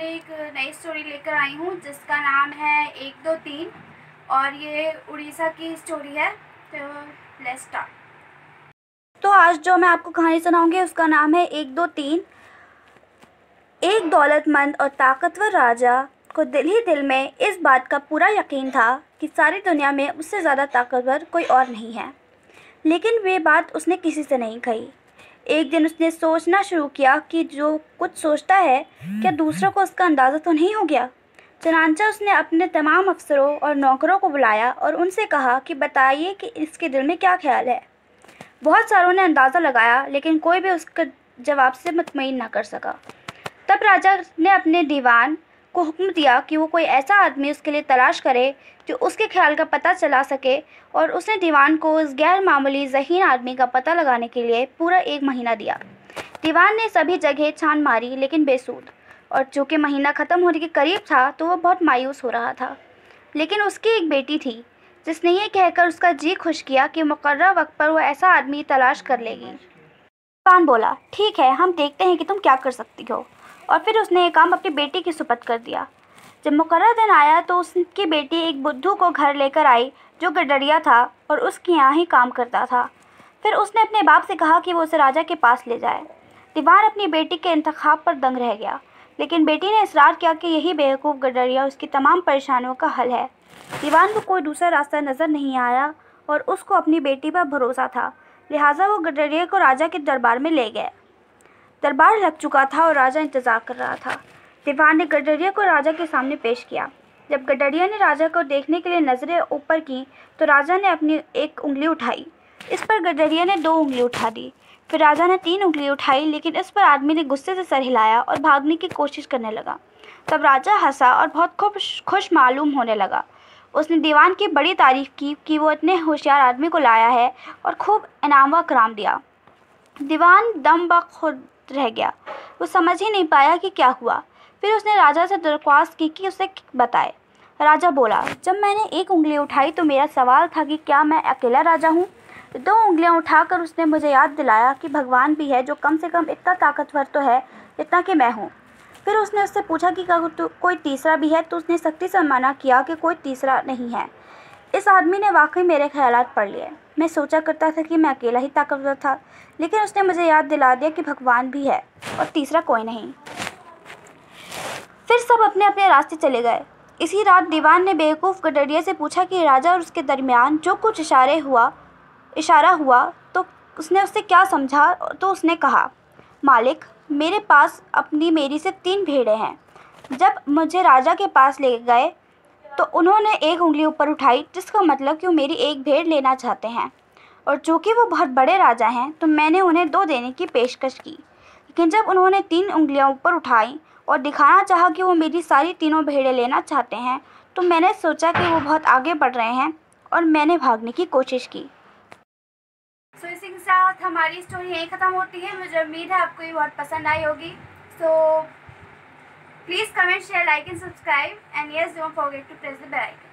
सामने एक नई स्टोरी लेकर आई हूँ जिसका नाम है 1 2 3 और ये उड़ीसा की स्टोरी है। तो लेट्स स्टार्ट। तो आज जो मैं आपको कहानी सुनाऊंगी उसका नाम है 1 2 3। एक दौलतमंद और ताकतवर राजा को दिल ही दिल में इस बात का पूरा यकीन था कि सारी दुनिया में उससे ज़्यादा ताकतवर कोई और नहीं है, लेकिन वे बात उसने किसी से नहीं कही। एक दिन उसने सोचना शुरू किया कि जो कुछ सोचता है क्या दूसरों को उसका अंदाज़ा तो नहीं हो गया। चनांचा उसने अपने तमाम अफसरों और नौकरों को बुलाया और उनसे कहा कि बताइए कि इसके दिल में क्या ख्याल है। बहुत सारों ने अंदाज़ा लगाया, लेकिन कोई भी उसके जवाब से मुतमईन न कर सका। तब राजा ने अपने दीवान को हुक्म दिया कि वो कोई ऐसा आदमी उसके लिए तलाश करे जो उसके ख्याल का पता चला सके, और उसने दीवान को उस गैर मामूली ज़हीन आदमी का पता लगाने के लिए पूरा 1 महीना दिया। दीवान ने सभी जगह छान मारी, लेकिन बेसूद, और चूँकि महीना ख़त्म होने के करीब था तो वह बहुत मायूस हो रहा था। लेकिन उसकी एक बेटी थी जिसने ये कहकर उसका जी खुश किया कि मुकर्रर वक्त पर वह ऐसा आदमी तलाश कर लेगी। दीवान बोला, ठीक है, हम देखते हैं कि तुम क्या कर सकती हो, और फिर उसने ये काम अपनी बेटी की सुपुर्द कर दिया। जब मुकर्रर दिन आया तो उसकी बेटी एक बुद्धू को घर लेकर आई जो गडरिया था और उसके यहाँ ही काम करता था। फिर उसने अपने बाप से कहा कि वो उसे राजा के पास ले जाए। दीवान अपनी बेटी के इंतखाब पर दंग रह गया, लेकिन बेटी ने इसरार किया कि यही बेवकूफ़ गडरिया उसकी तमाम परेशानियों का हल है। दीवान को कोई दूसरा रास्ता नज़र नहीं आया और उसको अपनी बेटी पर भरोसा था, लिहाजा वो गडरिया को राजा के दरबार में ले गए। दरबार लग चुका था और राजा इंतज़ार कर रहा था। दीवान ने गडरिया को राजा के सामने पेश किया। जब गडरिया ने राजा को देखने के लिए नज़रें ऊपर की तो राजा ने अपनी एक उंगली उठाई। इस पर गडरिया ने 2 उंगली उठा दी। फिर राजा ने 3 उंगली उठाई, लेकिन इस पर आदमी ने गुस्से से सर हिलाया और भागने की कोशिश करने लगा। तब राजा हंसा और बहुत खुश मालूम होने लगा। उसने दीवान की बड़ी तारीफ़ की कि वो इतने होशियार आदमी को लाया है और खूब इनाम व कराम दिया। दीवान दम बखुद रह गया। वो समझ ही नहीं पाया कि क्या हुआ। फिर उसने राजा से दरख्वास्त की कि उसे बताए। राजा बोला, जब मैंने 1 उंगली उठाई तो मेरा सवाल था कि क्या मैं अकेला राजा हूँ। 2 उंगलियाँ उठाकर उसने मुझे याद दिलाया कि भगवान भी है जो कम से कम इतना ताकतवर तो है जितना कि मैं हूँ। फिर उसने उससे पूछा कि क्या कोई तीसरा भी है, तो उसने सख्ती से मना किया कि कोई तीसरा नहीं है। इस आदमी ने वाकई मेरे ख्यालात पढ़ लिए। मैं सोचा करता था कि मैं अकेला ही ताकतवर था, लेकिन उसने मुझे याद दिला दिया कि भगवान भी है और तीसरा कोई नहीं। फिर सब अपने अपने रास्ते चले गए। इसी रात दीवान ने बेवकूफ़ गडरिया से पूछा कि राजा और उसके दरमियान जो कुछ इशारा हुआ तो उसने उससे क्या समझा। तो उसने कहा, मालिक, मेरे पास मेरी से 3 भेड़ें हैं। जब मुझे राजा के पास ले गए तो उन्होंने 1 उंगली ऊपर उठाई, जिसका मतलब कि वो मेरी 1 भेड़ लेना चाहते हैं, और चूँकि वो बहुत बड़े राजा हैं तो मैंने उन्हें 2 देने की पेशकश की। लेकिन जब उन्होंने 3 उंगलियां ऊपर उठाई और दिखाना चाहा कि वो मेरी सारी तीनों भेड़ें लेना चाहते हैं, तो मैंने सोचा कि वो बहुत आगे बढ़ रहे हैं और मैंने भागने की कोशिश की। सो इसी के साथ हमारी स्टोरी यहीं ख़त्म होती है। मुझे उम्मीद है आपको ये बहुत पसंद आई होगी। So please comment, share, like and subscribe, and yes, don't forget to press the bell icon.